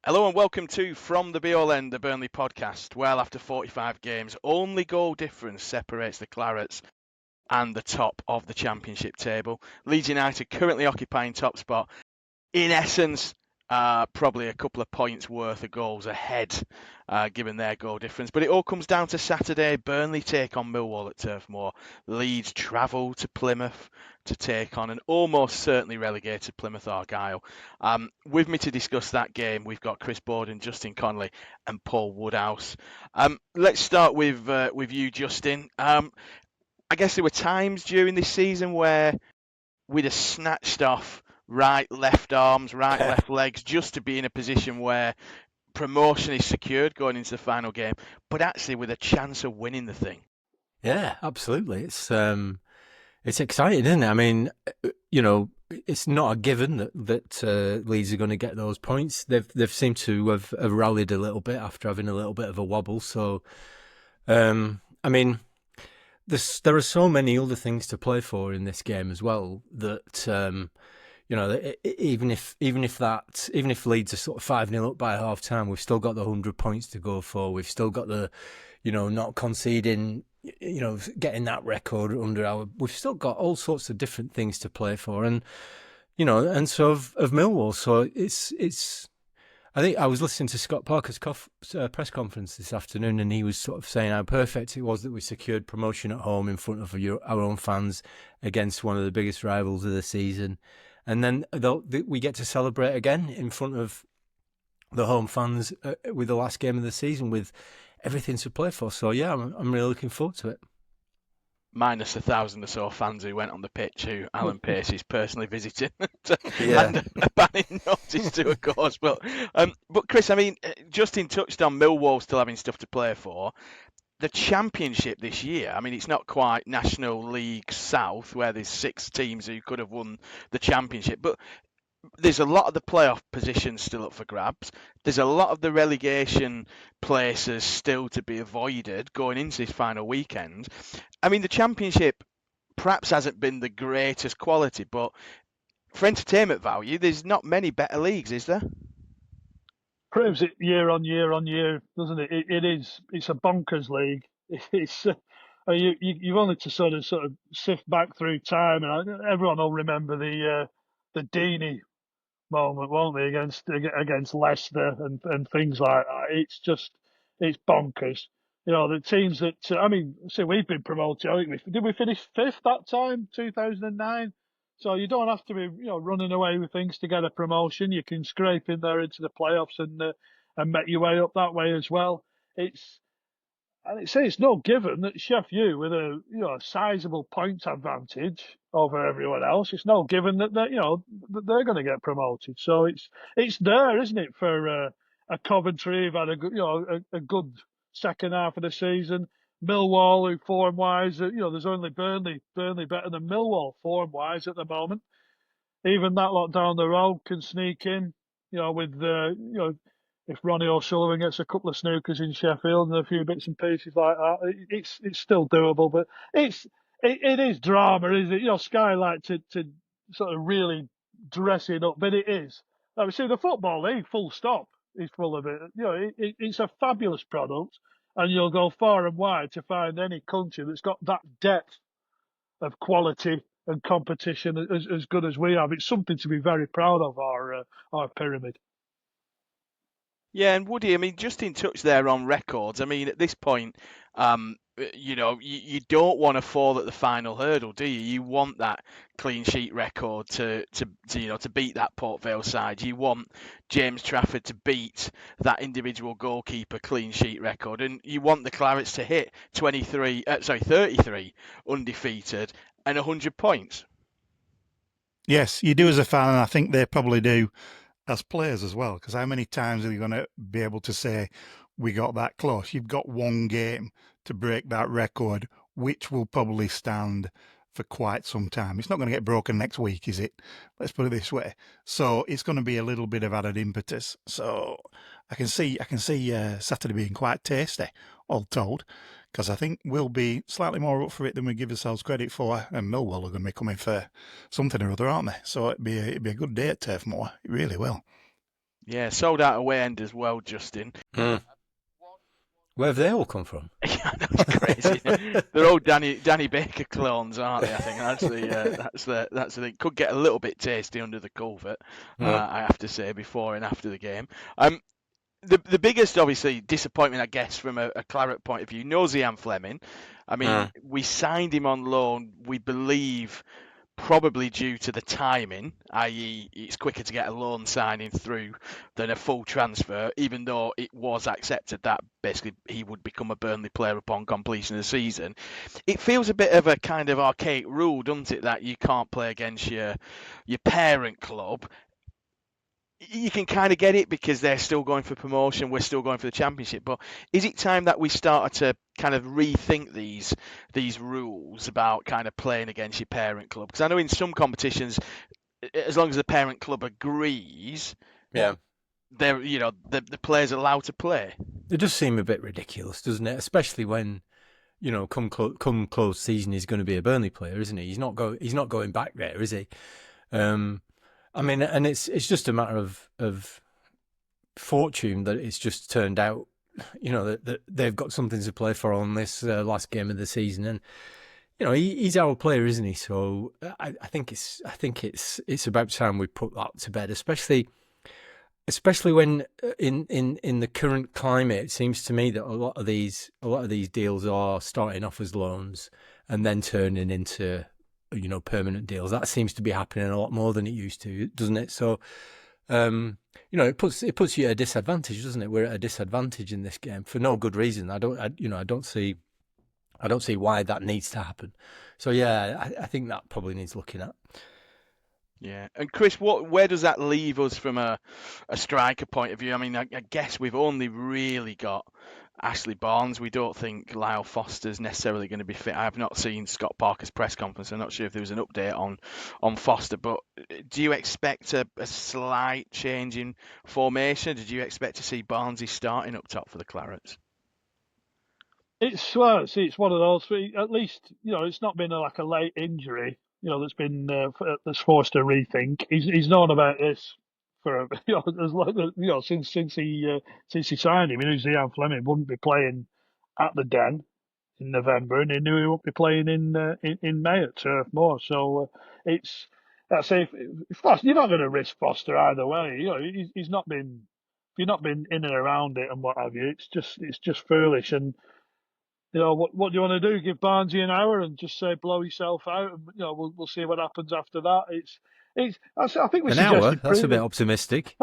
Hello and welcome to From the Be All End, the Burnley podcast. Well, after 45 games, only goal difference separates the Clarets and the top of the Championship table. Leeds United currently occupying top spot. In essence, probably a couple of points worth of goals ahead, given their goal difference. But it all comes down to Saturday. Burnley take on Millwall at Turf Moor. Leeds travel to Plymouth to take on an almost certainly relegated Plymouth Argyle. With me to discuss that game, we've got Chris Boden, Justin Connolly, and Paul Woodhouse. Let's start with you, Justin. I guess there were times during this season where we'd have snatched off right, left arms, right, left legs, just to be in a position where promotion is secured going into the final game, but actually with a chance of winning the thing. Yeah, absolutely. It's exciting, isn't it? I mean, it's not a given that Leeds are going to get those points. They've seemed to have rallied a little bit after having a little bit of a wobble. So, I mean, there are so many other things to play for in this game as well that even if Leeds are sort of 5-0 up by half time, we've still got the 100 points to go for. We've still got the, not conceding, getting that record under our. We've still got all sorts of different things to play for, and so of Millwall. So it's. I think I was listening to Scott Parker's press conference this afternoon, and he was sort of saying how perfect it was that we secured promotion at home in front of our own fans against one of the biggest rivals of the season. And then we get to celebrate again in front of the home fans with the last game of the season with everything to play for. So, yeah, I'm really looking forward to it. Minus 1,000 or so fans who went on the pitch, who Alan Pace is personally visiting and a banning notice to, of course. But Chris, I mean, Justin touched on Millwall still having stuff to play for. The Championship this year, I mean, it's not quite National League South where there's 6 teams who could have won the Championship, but there's a lot of the playoff positions still up for grabs. There's a lot of the relegation places still to be avoided going into this final weekend. I mean, the Championship perhaps hasn't been the greatest quality, but for entertainment value, there's not many better leagues, is there? Proves it year on year on year, doesn't it? It's a bonkers league. It's you've only to sort of sift back through time, and everyone will remember the Deeney moment, won't they, against Leicester and things like that. It's bonkers. The teams that we've been promoted. I think did we finish 5th that time, 2009? So you don't have to be, running away with things to get a promotion. You can scrape in there into the playoffs and make your way up that way as well. It's no given that Sheffield with a sizable points advantage over everyone else. It's no given that they're going to get promoted. So it's there, isn't it, for a Coventry who've had a good second half of the season. Millwall, who form-wise, there's only Burnley better than Millwall form-wise at the moment. Even that lot down the road can sneak in, with if Ronnie O'Sullivan gets a couple of snookers in Sheffield and a few bits and pieces like that, it's still doable. But it is drama, isn't it? Sky like to sort of really dress it up, but it is. I see the Football League, full stop, is full of it. It's a fabulous product. And you'll go far and wide to find any country that's got that depth of quality and competition as good as we have. It's something to be very proud of, our pyramid. Yeah, and Woody, I mean, just in touch there on records. I mean, at this point, you don't want to fall at the final hurdle, do you? You want that clean sheet record to beat that Port Vale side. You want James Trafford to beat that individual goalkeeper clean sheet record, and you want the Clarets to hit 33 undefeated and 100 points. Yes, you do as a fan, and I think they probably do as players as well, because how many times are you going to be able to say we got that close? You've got one game to break that record, which will probably stand for quite some time. It's not going to get broken next week, is it? Let's put it this way. So it's going to be a little bit of added impetus. So I can see Saturday being quite tasty, all told, because I think we'll be slightly more up for it than we give ourselves credit for, and Millwall are going to be coming for something or other, aren't they? So it'd be a good day at Turf Moor. It really will. Yeah, sold out away end as well, Justin. Mm. Where have they all come from? Yeah, I know, it's crazy. They're all Danny Baker clones, aren't they? I think that's the thing. Could get a little bit tasty under the covert, I have to say, before and after the game. The biggest, obviously, disappointment, I guess, from a Claret point of view, Zian Fleming. I mean, we signed him on loan, we believe, probably due to the timing, i.e. it's quicker to get a loan signing through than a full transfer, even though it was accepted that basically he would become a Burnley player upon completion of the season. It feels a bit of a kind of archaic rule, doesn't it, that you can't play against your parent club. You can kind of get it because they're still going for promotion, we're still going for the championship. But is it time that we started to kind of rethink these rules about kind of playing against your parent club? Because I know in some competitions, as long as the parent club agrees, Yeah, they're the players are allowed to play. it does seem a bit ridiculous, doesn't it? Especially when come close season, he's going to be a Burnley player, isn't he? He's not going back there, is he? I mean, and it's just a matter of fortune that it's just turned out, that they've got something to play for on this last game of the season, and he's our player, isn't he? So I think it's about time we put that to bed, especially when in the current climate, it seems to me that a lot of these deals are starting off as loans and then turning into permanent deals. That seems to be happening a lot more than it used to, doesn't it? So, it puts you at a disadvantage, doesn't it? We're at a disadvantage in this game for no good reason. I don't see why that needs to happen. So yeah, I think that probably needs looking at. Yeah, and Chris, where does that leave us from a striker point of view? I mean, I guess we've only really got Ashley Barnes. We don't think Lyle Foster's necessarily going to be fit. I have not seen Scott Parker's press conference. I'm not sure if there was an update on Foster, but do you expect a slight change in formation? Did you expect to see Barnesy starting up top for the Clarets? It's one of those. At least it's not been like a late injury. That's been that's forced a rethink. He's known about this for as long since he signed him. He knew Zian Fleming wouldn't be playing at the Den in November, and he knew he wouldn't be playing in May at Turf Moor. So I say if Foster, you're not going to risk Foster either way. He's not been. If you've not been in and around it and what have you, it's just foolish. And what do you want to do? Give Barnesy an hour and just say blow yourself out, and we'll see what happens after that. I think we an suggested hour. That's a bit optimistic.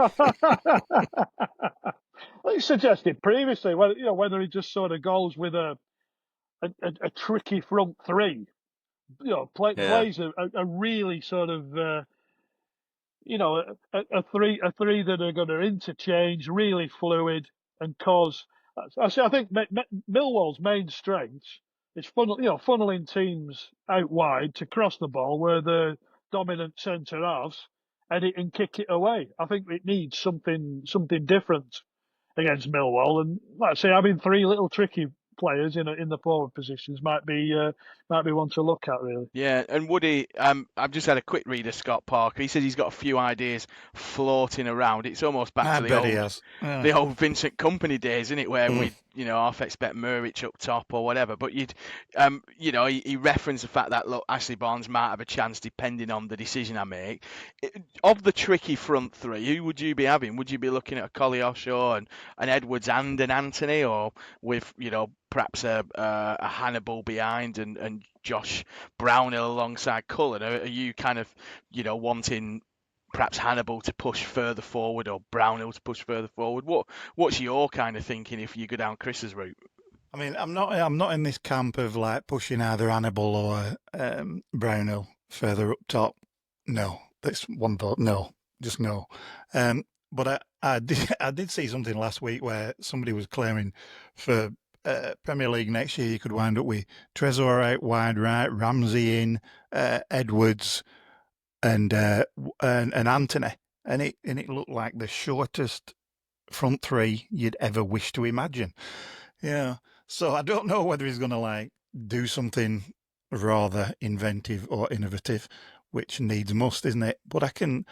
We suggested previously whether he just sort of goes with a tricky front three, plays a really sort of a three that are going to interchange, really fluid and cause. I think Millwall's main strengths is funneling teams out wide to cross the ball where the dominant centre halves and it and kick it away. I think it needs something different against Millwall, and like I say, having three little tricky players in the forward positions might be one to look at, really. Yeah, and Woody, I've just had a quick read of Scott Parker. He says he's got a few ideas floating around. It's almost back to the old Vincent Kompany days, isn't it, where we half expect Muric up top or whatever. But he referenced the fact that Ashley Barnes might have a chance depending on the decision I make. Of the tricky front three, who would you be having? Would you be looking at a Koleosho and an Edwards and an Anthony, or with perhaps a Hannibal behind and Josh Brownhill alongside Cullen? Are you kind of wanting perhaps Hannibal to push further forward or Brownhill to push further forward? What's your kind of thinking if you go down Chris's route? I mean, I'm not in this camp of like pushing either Hannibal or Brownhill further up top. No, that's one thought. No, just no. But I did see something last week where somebody was claiming for Premier League next year you could wind up with Trezor out wide right, Ramsey in, Edwards, and Anthony, and it looked like the shortest front three you'd ever wish to imagine. Yeah, so I don't know whether he's going to like do something rather inventive or innovative which needs must, isn't it? But I can.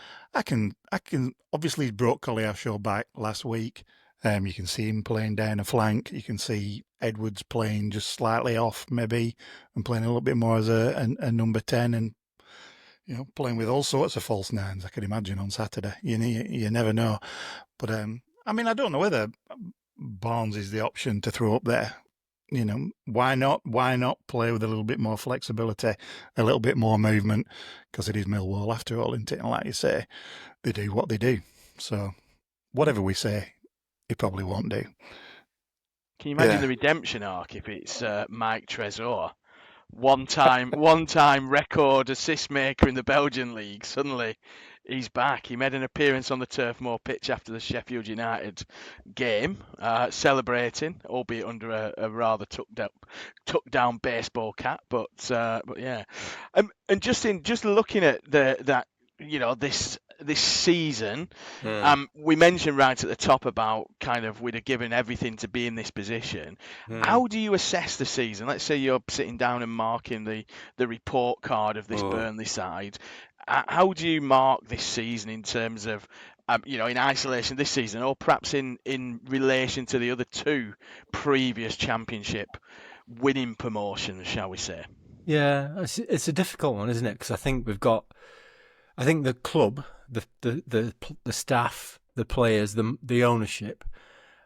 Obviously, he's brought Koliasho back last week. You can see him playing down a flank. You can see Edwards playing just slightly off, maybe, and playing a little bit more as a number 10, and playing with all sorts of false nines. I can imagine on Saturday. You never know. But I don't know whether Barnes is the option to throw up there. Why not? Why not play with a little bit more flexibility, a little bit more movement? Because it is Millwall after all, isn't it? And like you say, they do what they do. So whatever we say, he probably won't do. Can you imagine the redemption arc if it's Mike Trezor? One-time record assist maker in the Belgian league. Suddenly, he's back. He made an appearance on the Turf Moor pitch after the Sheffield United game, celebrating, albeit under a rather tucked down baseball cap. But yeah, and just looking at this season, we mentioned right at the top about kind of we'd have given everything to be in this position. How do you assess the season? Let's say you're sitting down and marking the report card of this Burnley side. How do you mark this season in terms of, in isolation this season, or perhaps in relation to the other two previous championship winning promotions, shall we say? Yeah, it's a difficult one, isn't it? Because I think the club, the staff, the players, the ownership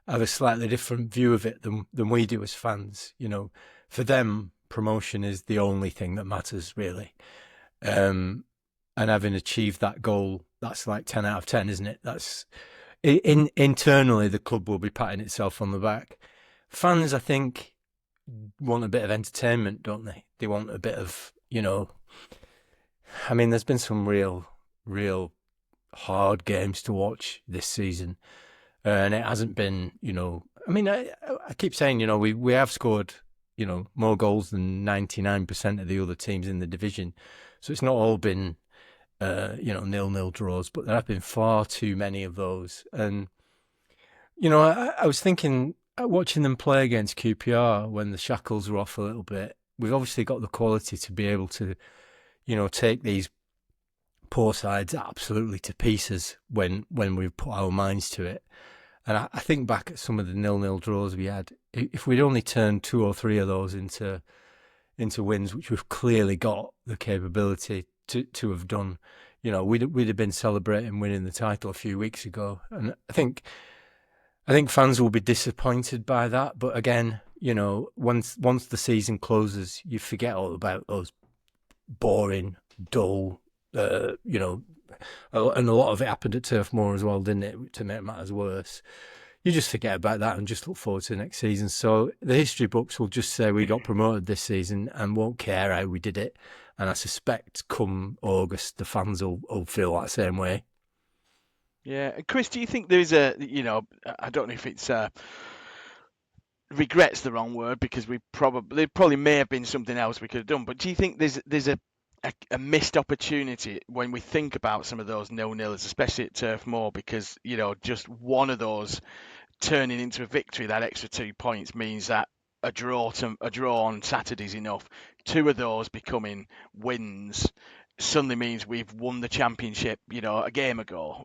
have a slightly different view of it than we do as fans. For them, promotion is the only thing that matters, really. And having achieved that goal, that's like 10 out of 10, isn't it? That's internally, the club will be patting itself on the back. Fans, I think, want a bit of entertainment, don't they? They want a bit of, there's been some real hard games to watch this season, and it hasn't been, I keep saying, we have scored, more goals than 99% of the other teams in the division, so it's not all been, 0-0 draws, but there have been far too many of those. And I was thinking, watching them play against QPR when the shackles were off a little bit, we've obviously got the quality to be able to, take these poor sides absolutely to pieces when we put our minds to it. And I think back at some of the 0-0 draws we had. If we'd only turned 2 or 3 of those into wins, which we've clearly got the capability to have done, we'd have been celebrating winning the title a few weeks ago. And I think fans will be disappointed by that. But again, once the season closes, you forget all about those boring, dull, and a lot of it happened at Turf Moor as well, didn't it, to make matters worse. You just forget about that and just look forward to the next season. So the history books will just say we got promoted this season and won't care how we did it. And I suspect come August, the fans will feel that same way. Yeah. Chris, do you think there's I don't know if it's regret's the wrong word, because there probably may have been something else we could have done, but do you think there's a missed opportunity when we think about some of those 0-0s, especially at Turf Moor, because just one of those turning into a victory, that extra 2 points means that a draw on Saturday's enough. 2 of those becoming wins suddenly means we've won the championship, a game ago.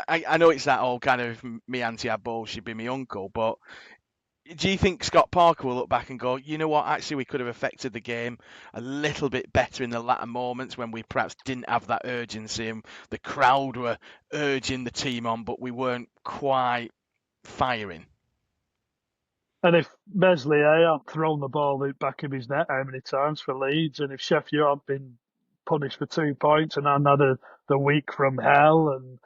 I know it's that old kind of me auntie had balls, she'd be my uncle, but do you think Scott Parker will look back and go, you know what, actually we could have affected the game a little bit better in the latter moments when we perhaps didn't have that urgency and the crowd were urging the team on, but we weren't quite firing? And if Besley hadn't thrown the ball out back of his net how many times for Leeds, and if Sheffield hadn't been punished for 2 points and had the week from hell and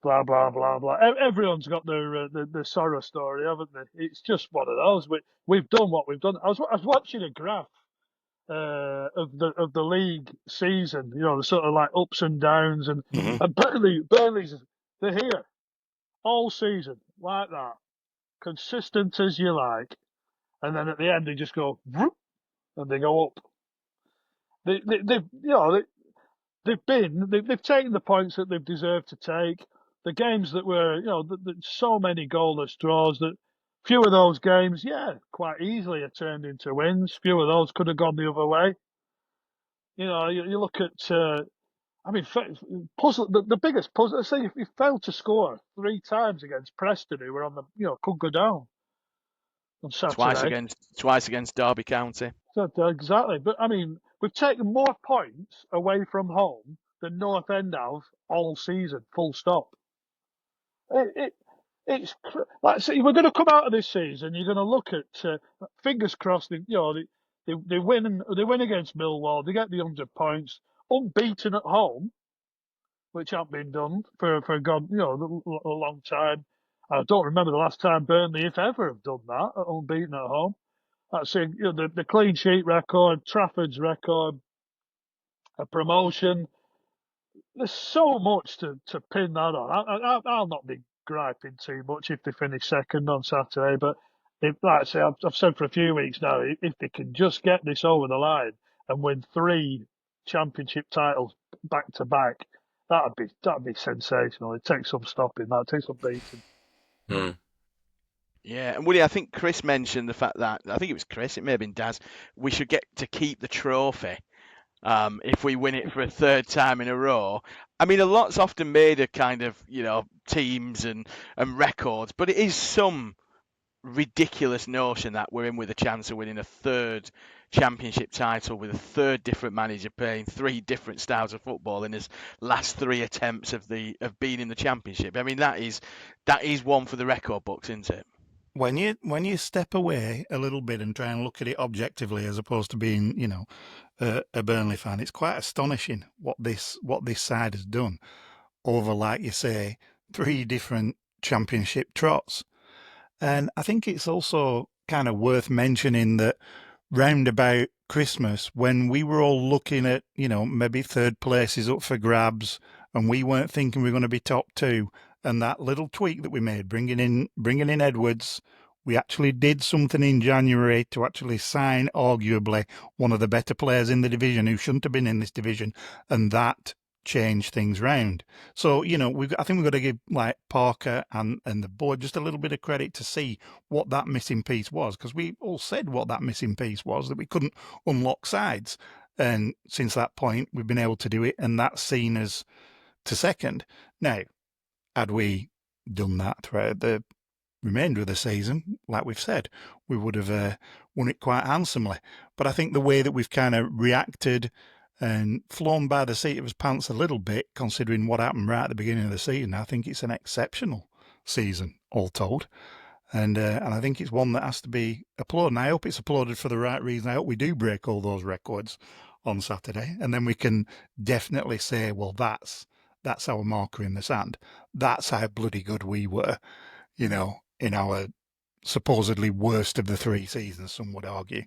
blah, blah, blah, blah. Everyone's got their sorrow story, haven't they? It's just one of those. We've done what we've done. I was watching a graph of the league season, the sort of like ups and downs, and Burnley's they're here all season like that, consistent as you like, and then at the end they just go whoop, and they go up. They've taken the points that they've deserved to take. The games that were, so many goalless draws that few of those games, quite easily are turned into wins. Few of those could have gone the other way. You look at, I mean, puzzle. The biggest puzzle. I say, if he failed to score 3 times against Preston, who were on the, could go down on Saturday. Twice against Derby County. So, exactly. But I mean, we've taken more points away from home than North End have all season. Full stop. Like I say, we're going to come out of this season. You're going to look at fingers crossed. They win against Millwall. They get the 100 points, unbeaten at home, which hasn't been done for God, a long time. I don't remember the last time Burnley, if ever, have done that, unbeaten at home. That's the clean sheet record, Trafford's record, a promotion. There's so much to pin that on. I'll not be griping too much if they finish second on Saturday, but like I say, I've said for a few weeks now, if they can just get this over the line and win 3 championship titles back to back, that'd be sensational. It takes some stopping, that takes some beating. Mm. Yeah, and Woody, I think Chris mentioned the fact that, I think it was Chris, it may have been Daz, we should get to keep the trophy if we win it for a 3rd time in a row. I mean, a lot's often made of kind of, teams and records, but it is some ridiculous notion that we're in with a chance of winning a 3rd championship title with a 3rd different manager playing 3 different styles of football in his last 3 attempts of being in the championship. I mean, that is one for the record books, isn't it? When you step away a little bit and try and look at it objectively, as opposed to being, a Burnley fan, it's quite astonishing what this side has done over, like you say, 3 different championship trots. And I think it's also kind of worth mentioning that round about Christmas, when we were all looking at, maybe 3rd place is up for grabs, and we weren't thinking we were going to be top 2. And that little tweak that we made, bringing in Edwards, we actually did something in January to actually sign arguably one of the better players in the division who shouldn't have been in this division, and that changed things round. So, I think we've got to give like Parker and the board just a little bit of credit to see what that missing piece was, because we all said what that missing piece was, that we couldn't unlock sides. And since that point, we've been able to do it, and that's seen as to second. Now, had we done that throughout the remainder of the season, like we've said, we would have won it quite handsomely. But I think the way that we've kind of reacted and flown by the seat of his pants a little bit, considering what happened right at the beginning of the season, I think it's an exceptional season, all told. And I think it's one that has to be applauded. And I hope it's applauded for the right reason. I hope we do break all those records on Saturday. And then we can definitely say, well, that's our marker in the sand. That's how bloody good we were, in our supposedly worst of the 3 seasons, some would argue.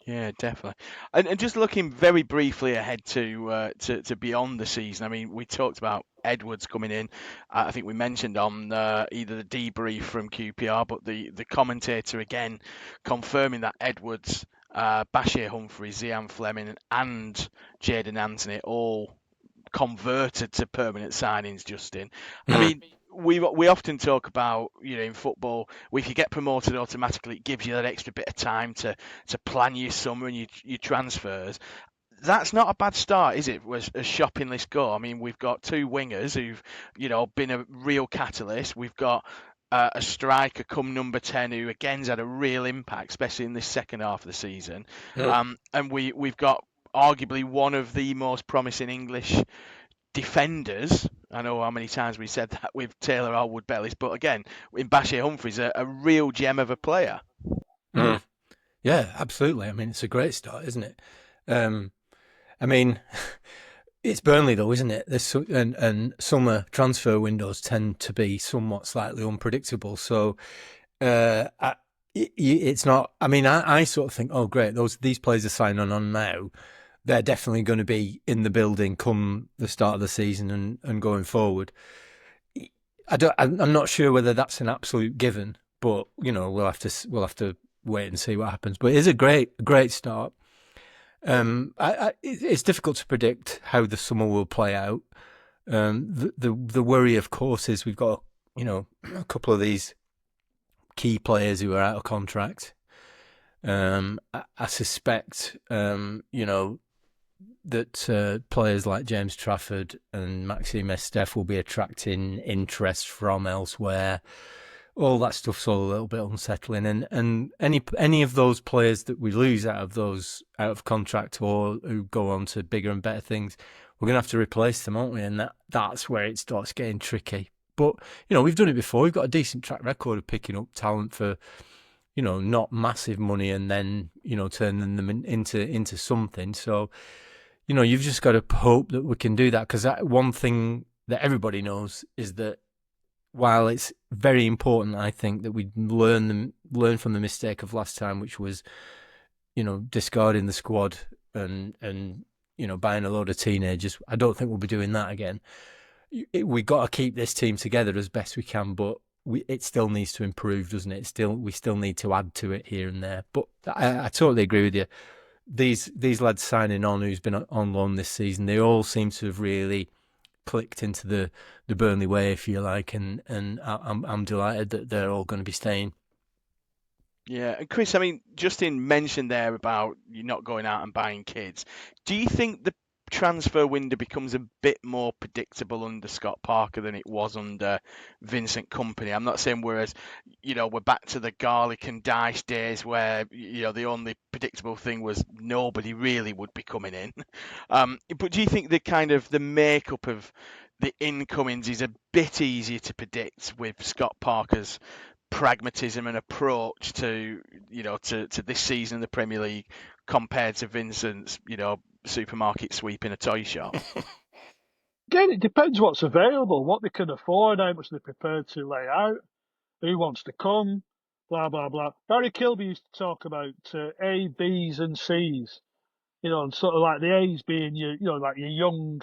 Yeah, definitely. And just looking very briefly ahead to beyond the season. I mean, we talked about Edwards coming in. I think we mentioned on either the debrief from QPR, but the commentator again confirming that Edwards, Bashir Humphries, Zian Fleming, and Jadon Anthony all converted to permanent signings, Justin. I mean, we often talk about, in football, if you get promoted automatically, it gives you that extra bit of time to plan your summer and your transfers. That's not a bad start, is it, as shopping lists go? I mean, we've got 2 wingers who've, been a real catalyst. We've got a striker come number 10 who, again's had a real impact, especially in this second half of the season. And we've got arguably one of the most promising English defenders. I know how many times we said that with Taylor Allwood-Bellis, but again, in Bashir Humphries, a real gem of a player. Yeah, absolutely. I mean, it's a great start, isn't it? I mean, it's Burnley though, isn't it? And summer transfer windows tend to be somewhat slightly unpredictable. So it's not. I mean, I sort of think, oh, great, these players are signing on now. They're definitely going to be in the building come the start of the season and going forward. I'm not sure whether that's an absolute given, but we'll have to wait and see what happens. But it is a great start. It's difficult to predict how the summer will play out. The worry, of course, is we've got a couple of these key players who are out of contract. I suspect that players like James Trafford and Maxime Estef will be attracting interest from elsewhere. All that stuff's all a little bit unsettling, and any of those players that we lose out of contract or who go on to bigger and better things, we're gonna have to replace them, aren't we? And that's where it starts getting tricky. But we've done it before. We've got a decent track record of picking up talent for not massive money and then turning them into something. So you've just got to hope that we can do that, because that one thing that everybody knows is that while it's very important, I think, that we learn from the mistake of last time, which was, discarding the squad and buying a load of teenagers. I don't think we'll be doing that again. We got to keep this team together as best we can, but it still needs to improve, doesn't it? We still need to add to it here and there. But I totally agree with you. These lads signing on, who's been on loan this season, they all seem to have really clicked into the Burnley way, if you like, and I'm delighted that they're all going to be staying. Yeah, and Chris, I mean, Justin mentioned there about you not going out and buying kids. Do you think the transfer window becomes a bit more predictable under Scott Parker than it was under Vincent Kompany? I'm not saying we're back to the garlic and dice days where the only predictable thing was nobody really would be coming in. But do you think the makeup of the incomings is a bit easier to predict with Scott Parker's pragmatism and approach to this season in the Premier League compared to Vincent's supermarket sweep in a toy shop? Again, it depends what's available, what they can afford, how much they're prepared to lay out, who wants to come, blah blah blah. Barry Kilby used to talk about A, B's, and C's. And sort of like the A's being like your young,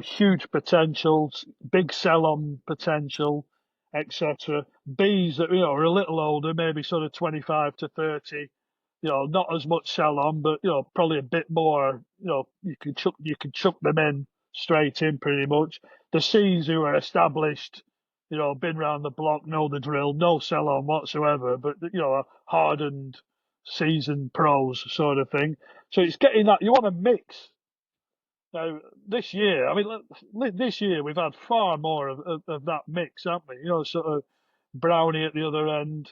huge potential, big sell-on potential, etc. B's that are a little older, maybe sort of 25 to 30. Not as much sell-on, but probably a bit more. You can chuck them in straight in pretty much. The C's who are established, been round the block, know the drill, no sell-on whatsoever, but hardened, seasoned pros sort of thing. So it's getting that you want to mix. Now, this year, this year we've had far more of that mix, haven't we? Sort of Brownie at the other end,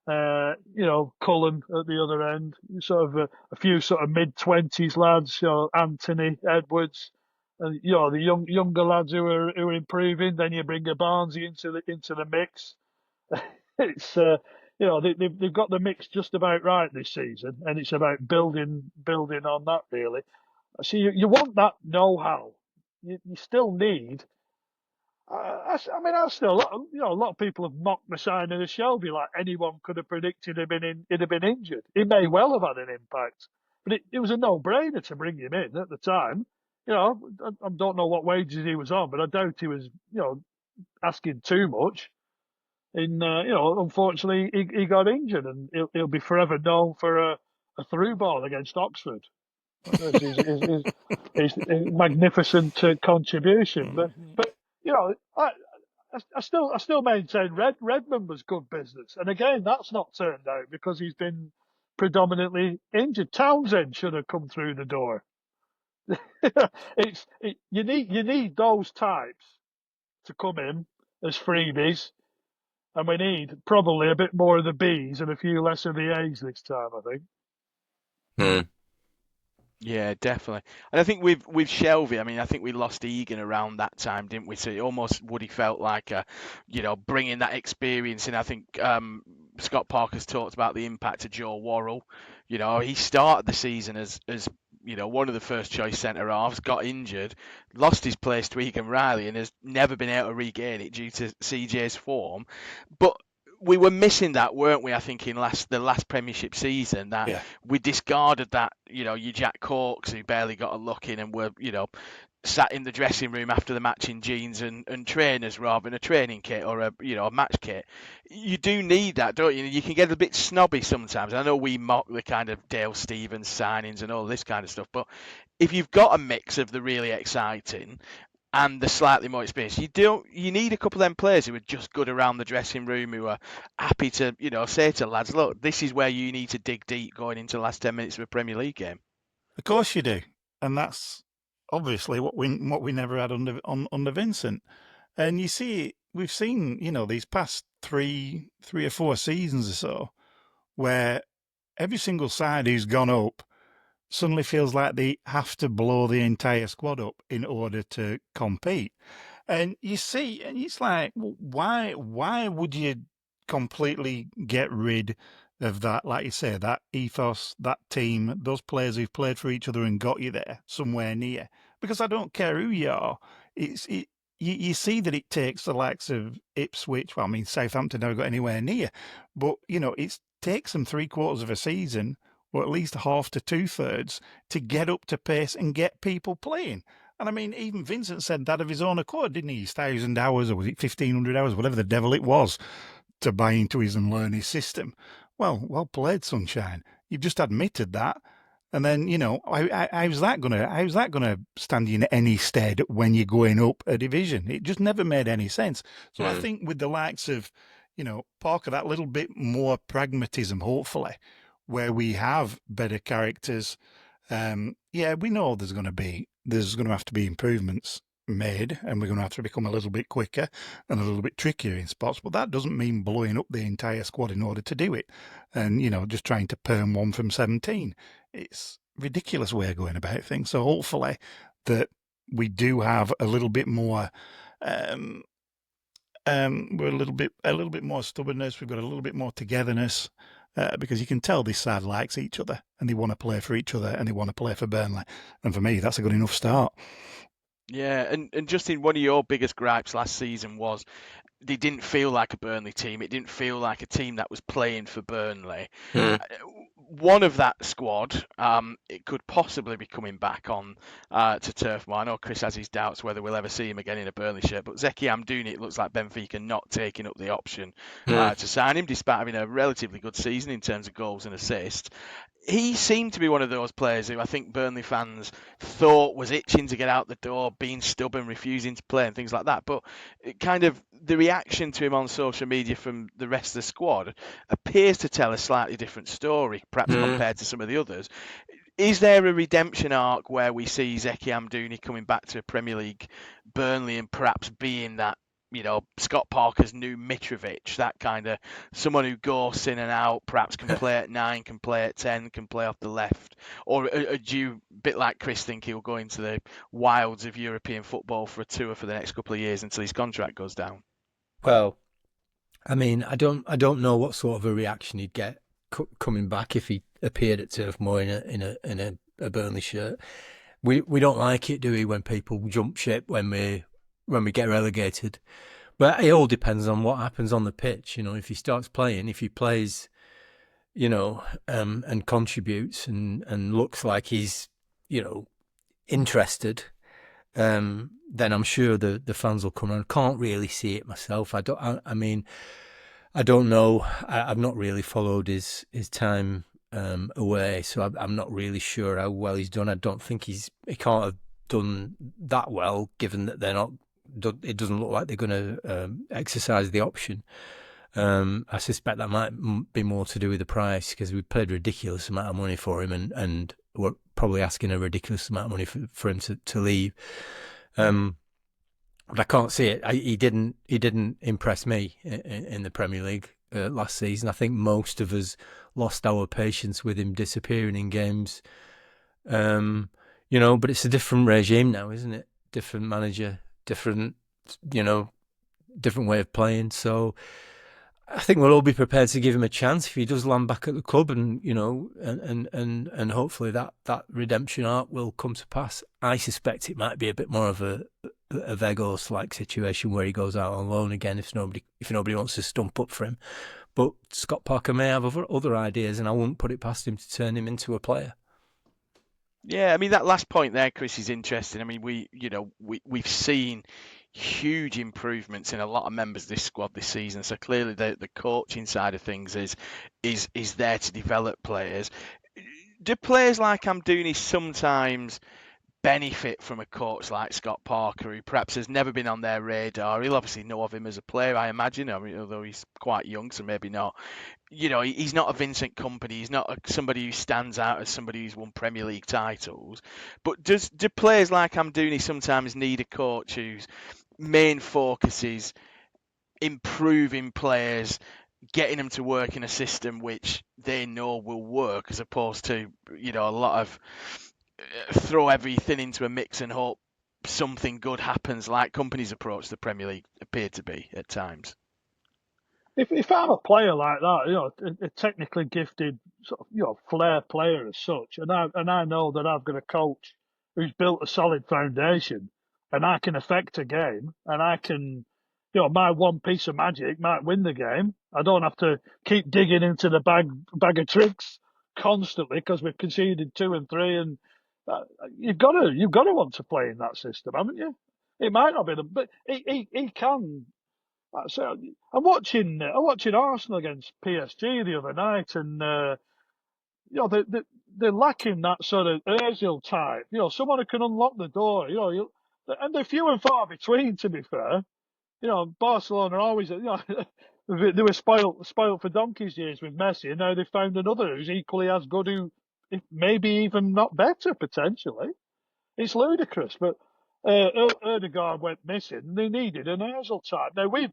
Cullen at the other end, sort of a few sort of mid-20s lads, Anthony, Edwards, and the younger lads who are improving. Then you bring a Barnsley into the mix. It's they've got the mix just about right this season, and it's about building on that really. So you want that know-how. You still need. I still, a lot of people have mocked the signing of Shelby, like anyone could have predicted he'd have been injured. He may well have had an impact, but it was a no-brainer to bring him in at the time. I don't know what wages he was on, but I doubt he was, asking too much. Unfortunately, he got injured, and he'll be forever known for a through ball against Oxford. His magnificent contribution, but I still maintain Redmond was good business, and again that's not turned out because he's been predominantly injured. Townsend should have come through the door. You need those types to come in as freebies, and we need probably a bit more of the B's and a few less of the A's this time, I think. Yeah, definitely. And I think with Shelby, I think we lost Egan around that time, didn't we? So it almost Woody felt like, bringing that experience in. I think Scott Parker's talked about the impact of Joe Worrell. He started the season as one of the first choice centre halves, got injured, lost his place to Egan Riley, and has never been able to regain it due to CJ's form. But we were missing that, weren't we? I think in the last Premiership season that we discarded that. Your Jack Corks who barely got a look in and were sat in the dressing room after the match in jeans and trainers rather than a training kit or a match kit. You do need that, don't you? You can get a bit snobby sometimes. I know we mock the kind of Dale Stevens signings and all this kind of stuff, but if you've got a mix of the really exciting and the slightly more experienced, you need a couple of them players who are just good around the dressing room, who are happy to say to lads, look, this is where you need to dig deep going into the last 10 minutes of a Premier League game. Of course you do, and that's obviously what we never had under Vincent. And you see, we've seen these past three or four seasons or so, where every single side who's gone up suddenly feels like they have to blow the entire squad up in order to compete. And you see, and it's like, why would you completely get rid of that, like you say, that ethos, that team, those players who've played for each other and got you there somewhere near? Because I don't care who you are. You see that it takes the likes of Ipswich. Well, I mean, Southampton never got anywhere near, but it takes them 3/4 of a season, or at least half to 2/3, to get up to pace and get people playing. And I mean, even Vincent said that of his own accord, didn't he? His 1,000 hours, or was it 1,500 hours, whatever the devil it was, to buy into his and learn his system. Well played, Sunshine. You've just admitted that. And then, how's that gonna stand you in any stead when you're going up a division? It just never made any sense. So I think with the likes of, Parker, that little bit more pragmatism, hopefully, where we have better characters. We know there's going to have to be improvements made, and we're going to have to become a little bit quicker and a little bit trickier in spots. But that doesn't mean blowing up the entire squad in order to do it, and just trying to perm one from 17. It's a ridiculous way of going about things. So hopefully that we do have a little bit more. We're a little bit more stubbornness. We've got a little bit more togetherness. Because you can tell this side likes each other and they want to play for each other and they want to play for Burnley. And for me, that's a good enough start. Yeah, and Justin, one of your biggest gripes last season was they didn't feel like a Burnley team. It didn't feel like a team that was playing for Burnley. One of that squad, it could possibly be coming back on to Turf Moor. I know Chris has his doubts whether we'll ever see him again in a Burnley shirt, but Zeki Amdouni, it looks like Benfica not taking up the option to sign him, despite having a relatively good season in terms of goals and assists. He seemed to be one of those players who I think Burnley fans thought was itching to get out the door, being stubborn, refusing to play and things like that. But it kind of the reaction to him on social media from the rest of the squad appears to tell a slightly different story, perhaps compared to some of the others. Is there a redemption arc where we see Zeki Amdouni coming back to a Premier League Burnley and perhaps being that, Scott Parker's new Mitrovic, that kind of someone who goes in and out, perhaps can play at 9, can play at 10, can play off the left? Or do you, a bit like Chris, think he'll go into the wilds of European football for a tour for the next couple of years until his contract goes down? Well, I mean, I don't know what sort of a reaction he'd get coming back if he appeared at Turf Moor in a Burnley shirt. We don't like it, do we, when people jump ship when we get relegated? But it all depends on what happens on the pitch. If he starts playing, if he plays, and contributes and looks like he's, interested, then I'm sure the fans will come around. Can't really see it myself. I don't know. I've not really followed his time away, so I'm not really sure how well he's done. I don't think he can't have done that well, given that they're not. It doesn't look like they're going to exercise the option. I suspect that might be more to do with the price, because we paid a ridiculous amount of money for him, and we're probably asking a ridiculous amount of money for him to leave. But I can't see it. He didn't impress me in the Premier League last season. I think most of us lost our patience with him disappearing in games. But it's a different regime now, isn't it? Different manager, different way of playing. So I think we'll all be prepared to give him a chance if he does land back at the club, and and hopefully that redemption arc will come to pass. I suspect it might be a bit more of a Vegos-like situation where he goes out on loan again if nobody wants to stump up for him. But Scott Parker may have other ideas, and I wouldn't put it past him to turn him into a player. Yeah, I mean, that last point there, Chris, is interesting. I mean, we've seen huge improvements in a lot of members of this squad this season. So clearly the coaching side of things is there to develop players. Do players like Amdouni sometimes benefit from a coach like Scott Parker, who perhaps has never been on their radar. He'll obviously know of him as a player, I imagine, although he's quite young, so maybe not. He's not a Vincent Kompany. He's not somebody who stands out as somebody who's won Premier League titles. But do players like Amdouni sometimes need a coach whose main focus is improving players, getting them to work in a system which they know will work, as opposed to a lot of throw everything into a mix and hope something good happens, like Kompany's approach to the Premier League appeared to be at times? If I'm a player like that, a technically gifted sort of flair player as such, and I know that I've got a coach who's built a solid foundation, and I can affect a game, and I can, my one piece of magic might win the game. I don't have to keep digging into the bag of tricks constantly because we've conceded 2 and 3, and you've got to want to play in that system, haven't you? It might not be but he can. So I'm watching Arsenal against PSG the other night, and they're lacking that sort of Özil type. Someone who can unlock the door. And they're few and far between. To be fair, Barcelona always they were spoiled for donkey's years with Messi, and now they've found another who's equally as good, who maybe even not better potentially. It's ludicrous, but Erdegaard went missing, and they needed an Özil type. Now we've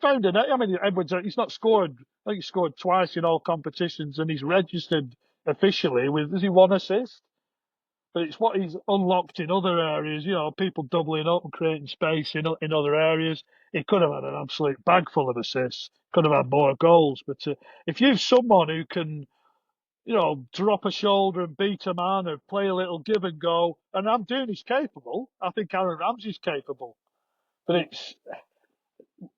found an. I mean, Edwards. He's not scored. I think he scored twice in all competitions, and he's registered officially with. Has he 1 assist? But it's what he's unlocked in other areas. People doubling up and creating space in other areas. He could have had an absolute bag full of assists. Could have had more goals. But if you've someone who can, drop a shoulder and beat a man, or play a little give and go, and Amdouni's capable. I think Aaron Ramsey's capable. But it's,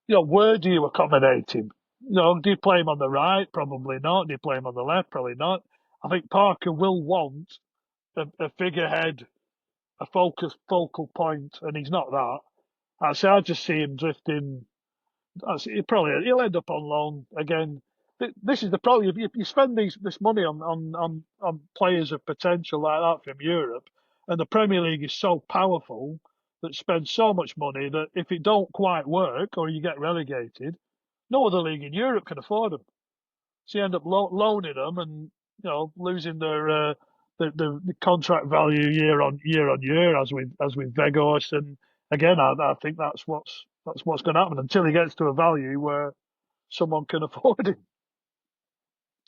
where do you accommodate him? Do you play him on the right? Probably not. Do you play him on the left? Probably not. I think Parker will want a figurehead, a focal point, and he's not that. I just see him drifting. He'll end up on loan again. This is the problem. If you spend this money on players of potential like that from Europe, and the Premier League is so powerful that spends so much money that if it don't quite work or you get relegated, no other league in Europe can afford them. So you end up loaning them and losing their the contract value year on year, as with Vegas. And again, I think that's what's going to happen until he gets to a value where someone can afford him.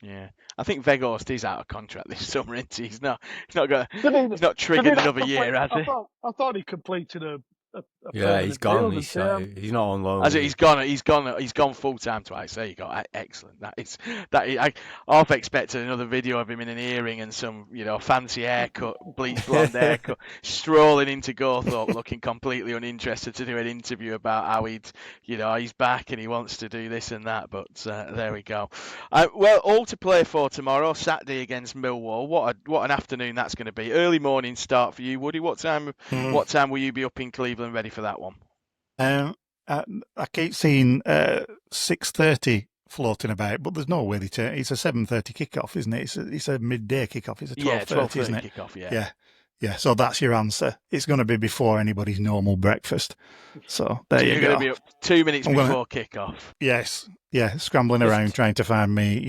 Yeah, I think Vegas is out of contract this summer, isn't he? He's not triggered another year, has he? I thought he completed a yeah, he's gone. He's not on loan. He's gone full time twice. There you go. Excellent. I half expected another video of him in an earring and some fancy haircut, bleach blonde haircut, strolling into Gawthorpe looking completely uninterested to do an interview about how he's back and he wants to do this and that. But there we go. Well, all to play for tomorrow, Saturday against Millwall. What an afternoon that's going to be. Early morning start for you, Woody. What time will you be up in Cleveland ready for that one? I keep seeing 6:30 floating about, but there's no way it's a 7:30 kickoff, isn't it? It's a midday kickoff. It's a 12:30, isn't it? Kickoff, yeah. So that's your answer. It's going to be before anybody's normal breakfast. So there you go. You're going to be up 2 minutes before kickoff. Yes. Yeah, scrambling around trying to find me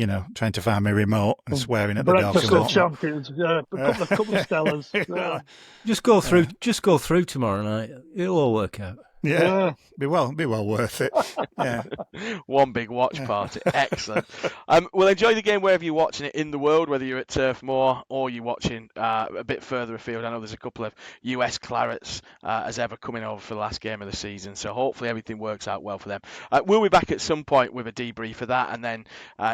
remote and swearing at the dog. Breakfast of champions, a couple of Stellas. Yeah. Just go through tomorrow night. It'll all work out. Yeah, be well worth it. Yeah, one big watch party. Excellent. Well, enjoy the game wherever you're watching it in the world, whether you're at Turf Moor or you're watching a bit further afield. I know there's a couple of US Clarets as ever coming over for the last game of the season, so hopefully everything works out well for them. We'll be back at some point with a debrief of that, and then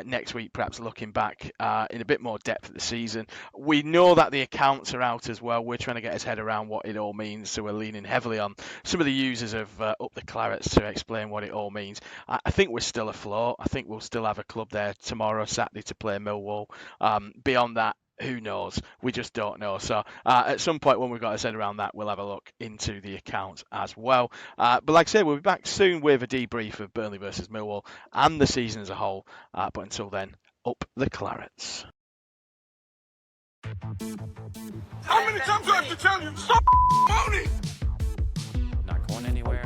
next week perhaps looking back in a bit more depth at the season. We know that the accounts are out as well. We're trying to get his head around what it all means, so we're leaning heavily on some of the users of Up the Clarets to explain what it all means. I think we're still afloat. I think we'll still have a club there tomorrow, Saturday, to play Millwall. Beyond that, who knows? We just don't know. So at some point when we've got our head around that, we'll have a look into the accounts as well. But like I said, we'll be back soon with a debrief of Burnley versus Millwall and the season as a whole. But until then, up the Clarets. How many times do I have to tell you? Stop moaning! Not going anywhere.